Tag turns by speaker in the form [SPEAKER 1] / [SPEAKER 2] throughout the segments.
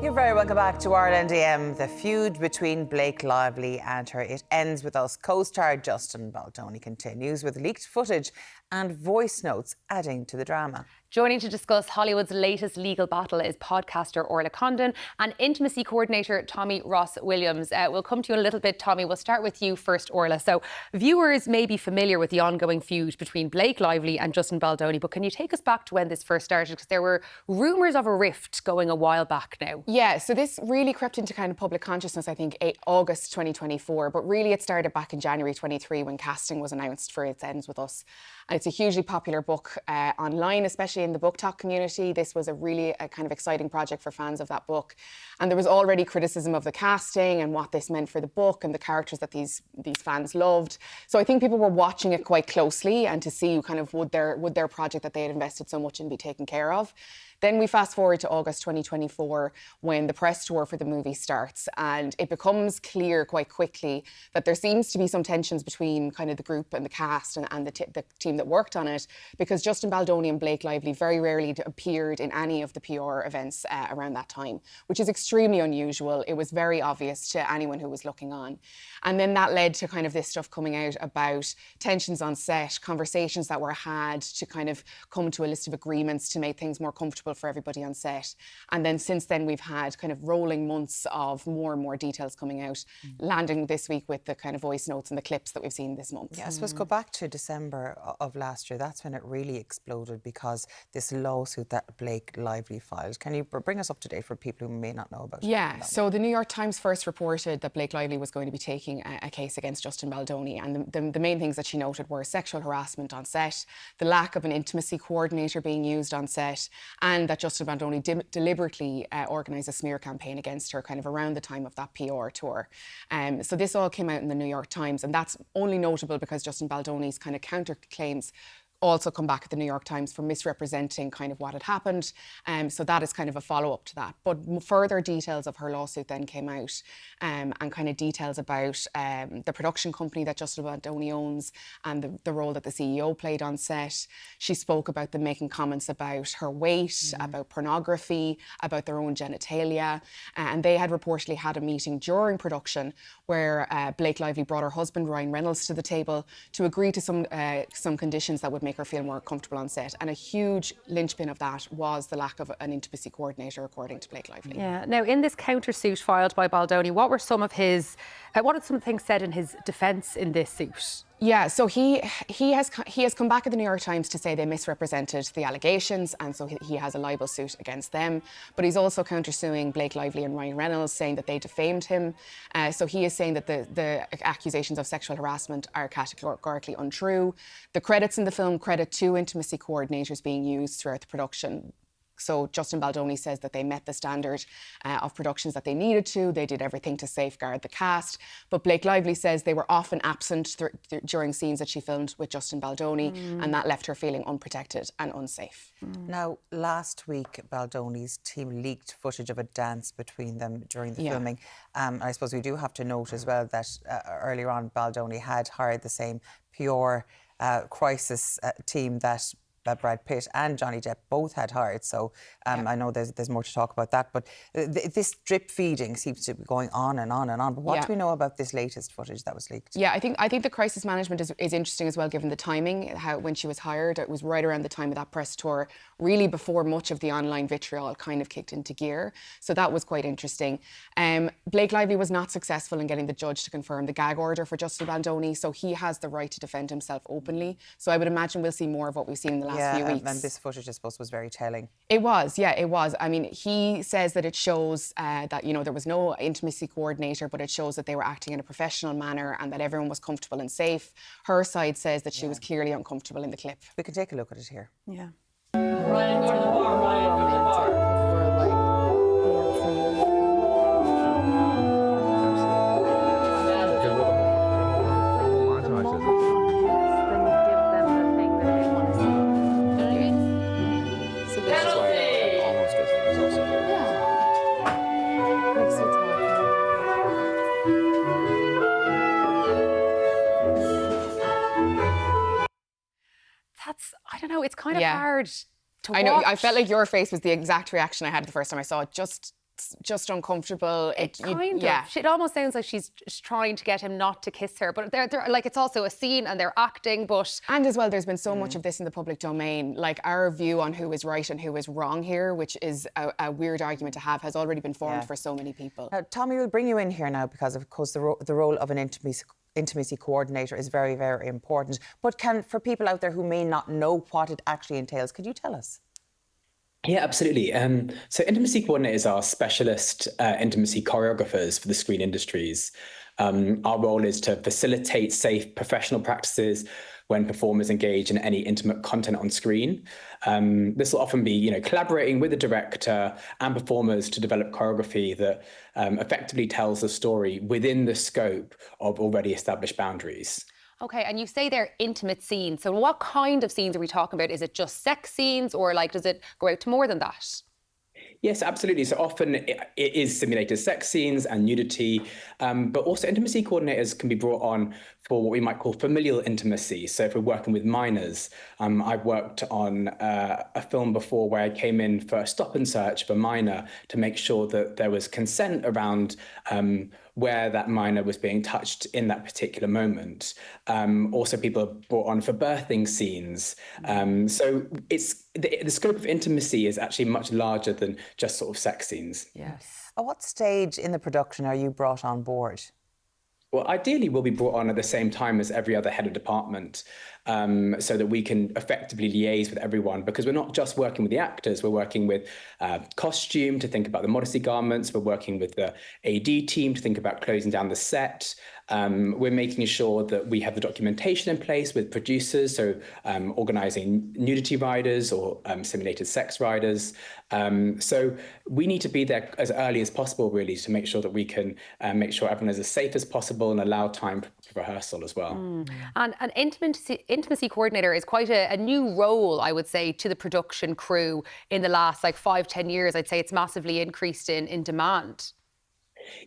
[SPEAKER 1] You're very welcome back to Ireland AM. The feud between Blake Lively and her It Ends With Us co-star Justin Baldoni continues with leaked footage and voice notes adding to the drama.
[SPEAKER 2] Joining to discuss Hollywood's latest legal battle is podcaster Orlaith Condon and intimacy coordinator Tommy Ross Williams. We'll come to you in a little bit, Tommy. We'll start with you first, Orla. So viewers may be familiar with the ongoing feud between Blake Lively and Justin Baldoni, but can you take us back to when this first started? Because there were rumours of a rift going a while back now.
[SPEAKER 3] Yeah, so this really crept into kind of public consciousness, I think, August 2024, but really it started back in January 23 when casting was announced for It Ends With Us. And it's a hugely popular book online, especially in the book talk community. This was a really kind of exciting project for fans of that book. And there was already criticism of the casting and what this meant for the book and the characters that these fans loved. So I think people were watching it quite closely and to see kind of would their project that they had invested so much in be taken care of. Then we fast forward to August 2024 when the press tour for the movie starts, and it becomes clear quite quickly that there seems to be some tensions between kind of the group and the cast and the team that worked on it, because Justin Baldoni and Blake Lively very rarely appeared in any of the PR events around that time, which is extremely unusual. It was very obvious to anyone who was looking on. And then that led to kind of this stuff coming out about tensions on set, conversations that were had to kind of come to a list of agreements to make things more comfortable for everybody on set. And then since then we've had kind of rolling months of more and more details coming out, landing this week with the kind of voice notes and the clips that we've seen this month.
[SPEAKER 1] Yeah, I suppose go back to December of last year. That's when it really exploded, because this lawsuit that Blake Lively filed. Can you bring us up to date for people who may not know about it?
[SPEAKER 3] Yeah, so the New York Times first reported that Blake Lively was going to be taking a case against Justin Baldoni, and the main things that she noted were sexual harassment on set, the lack of an intimacy coordinator being used on set, and that Justin Baldoni deliberately organised a smear campaign against her kind of around the time of that PR tour. So this all came out in the New York Times, and that's only notable because Justin Baldoni's kind of counterclaims also come back at the New York Times for misrepresenting kind of what had happened. So that is kind of a follow-up to that. But further details of her lawsuit then came out, and kind of details about the production company that Justin Baldoni owns and the role that the CEO played on set. She spoke about them making comments about her weight, about pornography, about their own genitalia. And they had reportedly had a meeting during production where Blake Lively brought her husband, Ryan Reynolds, to the table to agree to some conditions that would make her feel more comfortable on set. And a huge linchpin of that was the lack of an intimacy coordinator, according to Blake Lively.
[SPEAKER 2] Yeah. Now, in this countersuit filed by Baldoni, what were some of his, what are some things said in his defence in this suit?
[SPEAKER 3] Yeah, so he has come back at the New York Times to say they misrepresented the allegations, and so he has a libel suit against them. But he's also countersuing Blake Lively and Ryan Reynolds, saying that they defamed him. So he is saying that the accusations of sexual harassment are categorically untrue. The credits in the film credit 2 intimacy coordinators being used throughout the production. So Justin Baldoni says that they met the standard of productions that they needed to. They did everything to safeguard the cast. But Blake Lively says they were often absent during scenes that she filmed with Justin Baldoni, and that left her feeling unprotected and unsafe.
[SPEAKER 1] Now, last week, Baldoni's team leaked footage of a dance between them during the filming. I suppose we do have to note as well that earlier on, Baldoni had hired the same PR crisis team that Brad Pitt and Johnny Depp both had hired. So I know there's more to talk about that, but this drip feeding seems to be going on and on and on. But what do we know about this latest footage that was leaked?
[SPEAKER 3] Yeah, I think the crisis management is interesting as well, given the timing. How when she was hired, it was right around the time of that press tour, really before much of the online vitriol kind of kicked into gear. So that was quite interesting. Blake Lively was not successful in getting the judge to confirm the gag order for Justin Baldoni, so he has the right to defend himself openly. So I would imagine we'll see more of what we've seen in the last few weeks.
[SPEAKER 1] And this footage, I suppose, was very telling.
[SPEAKER 3] It was, yeah, it was. I mean, he says that it shows that, you know, there was no intimacy coordinator, but it shows that they were acting in a professional manner and that everyone was comfortable and safe. Her side says that she was clearly uncomfortable in the clip.
[SPEAKER 1] We can take a look at it here.
[SPEAKER 2] Yeah.
[SPEAKER 4] Ryan, go to the bar. Ryan, go to the bar.
[SPEAKER 2] I don't know, it's kind of hard to watch.
[SPEAKER 3] I know, I felt like your face was the exact reaction I had the first time I saw it. Just just uncomfortable.
[SPEAKER 2] It almost sounds like she's trying to get him not to kiss her, but they're like, it's also a scene and they're acting, but...
[SPEAKER 3] And as well, there's been so much of this in the public domain. Like, our view on who is right and who is wrong here, which is a weird argument to have, has already been formed for so many people.
[SPEAKER 1] Tommy, we'll bring you in here now because, of course, the role of an intimacy coordinator is very, very important. But for people out there who may not know what it actually entails, could you tell us?
[SPEAKER 5] Yeah, absolutely. So intimacy coordinators are specialist intimacy choreographers for the screen industries. Our role is to facilitate safe professional practices when performers engage in any intimate content on screen. This will often be, collaborating with the director and performers to develop choreography that effectively tells the story within the scope of already established boundaries.
[SPEAKER 2] Okay, and you say they're intimate scenes. So what kind of scenes are we talking about? Is it just sex scenes, or like, does it go out to more than that?
[SPEAKER 5] Yes, absolutely. So often it is simulated sex scenes and nudity, but also intimacy coordinators can be brought on for what we might call familial intimacy. So if we're working with minors, I've worked on a film before where I came in for a stop and search of a minor to make sure that there was consent around where that minor was being touched in that particular moment. Also, people are brought on for birthing scenes. So it's the scope of intimacy is actually much larger than just sort of sex scenes.
[SPEAKER 2] Yes.
[SPEAKER 1] At what stage in the production are you brought on board?
[SPEAKER 5] Well, ideally, we'll be brought on at the same time as every other head of department, so that we can effectively liaise with everyone, because we're not just working with the actors, we're working with costume to think about the modesty garments, we're working with the AD team to think about closing down the set. We're making sure that we have the documentation in place with producers, so organising nudity riders or simulated sex riders. So we need to be there as early as possible, really, to make sure that we can make sure everyone is as safe as possible and allow time for rehearsal as well.
[SPEAKER 2] And an intimacy coordinator is quite a new role, I would say, to the production crew in the last 5-10 years. I'd say it's massively increased in demand.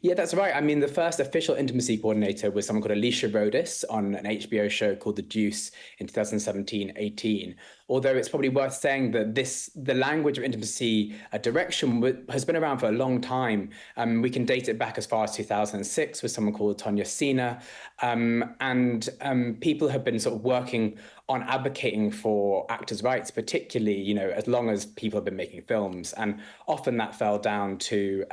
[SPEAKER 5] Yeah, that's right. I mean, the first official intimacy coordinator was someone called Alicia Rodis on an HBO show called The Deuce in 2017-18. Although it's probably worth saying that the language of intimacy direction has been around for a long time. We can date it back as far as 2006 with someone called Tonya Sina. And people have been sort of working on advocating for actors' rights, particularly, as long as people have been making films. And often that fell down to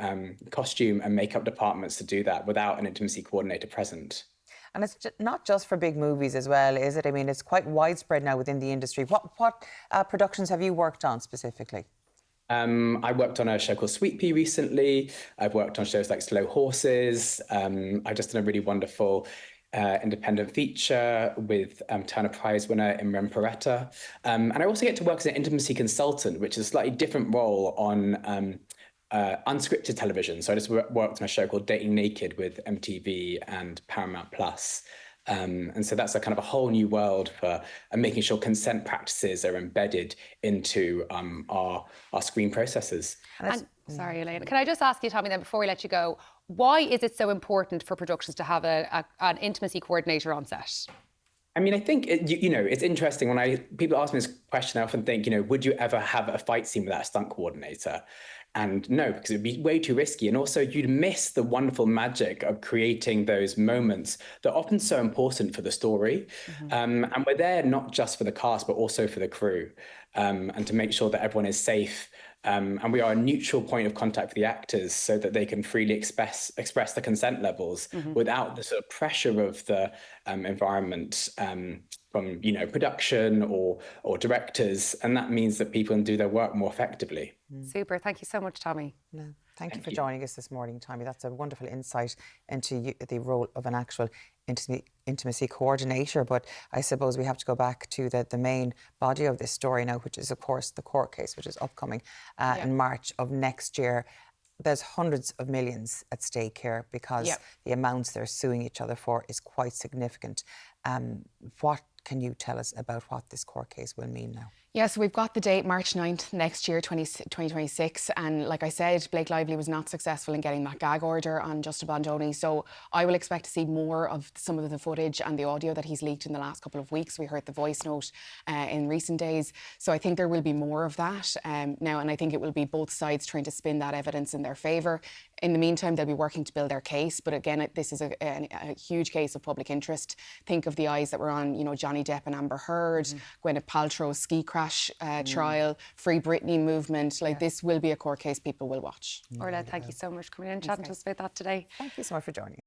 [SPEAKER 5] costume and makeup departments to do that without an intimacy coordinator present.
[SPEAKER 1] And it's not just for big movies as well, is it? I mean, it's quite widespread now within the industry. What productions have you worked on specifically?
[SPEAKER 5] I worked on a show called Sweet Pea recently. I've worked on shows like Slow Horses. I just done a really wonderful independent feature with Turner Prize winner Imran Peretta. And I also get to work as an intimacy consultant, which is a slightly different role on unscripted television. So I just worked on a show called Dating Naked with MTV and Paramount Plus. And so that's a kind of a whole new world for making sure consent practices are embedded into our screen processes.
[SPEAKER 2] Sorry, Elaine. Can I just ask you, Tommy, then before we let you go, why is it so important for productions to have an intimacy coordinator on set?
[SPEAKER 5] I mean, I think, it's interesting when people ask me this question, I often think, would you ever have a fight scene without a stunt coordinator? And no, because it'd be way too risky. And also you'd miss the wonderful magic of creating those moments that are often so important for the story. And we're there not just for the cast, but also for the crew, and to make sure that everyone is safe. And we are a neutral point of contact for the actors so that they can freely express the consent levels without the sort of pressure of the environment from, production or directors. And that means that people can do their work more effectively.
[SPEAKER 2] Super. Thank you so much, Tommy.
[SPEAKER 1] No, thank you for joining us this morning, Tommy. That's a wonderful insight into the role of an actual intimacy coordinator. But I suppose we have to go back to the main body of this story now, which is, of course, the court case, which is upcoming in March of next year. There's hundreds of millions at stake here because the amounts they're suing each other for is quite significant. What can you tell us about what this court case will mean now?
[SPEAKER 3] Yeah, so we've got the date, March 9th next year, 2026. And like I said, Blake Lively was not successful in getting that gag order on Justin Baldoni. So I will expect to see more of some of the footage and the audio that he's leaked in the last couple of weeks. We heard the voice note in recent days. So I think there will be more of that now. And I think it will be both sides trying to spin that evidence in their favour. In the meantime, they'll be working to build their case. But again, this is a huge case of public interest. Think of the eyes that were on, you know, Johnny Depp and Amber Heard, Gwyneth Paltrow's ski crash trial, Free Britney movement. Like, this will be a court case people will watch.
[SPEAKER 2] Orla, thank you so much for coming in and chatting to us about that today.
[SPEAKER 1] Thank you so much for joining us.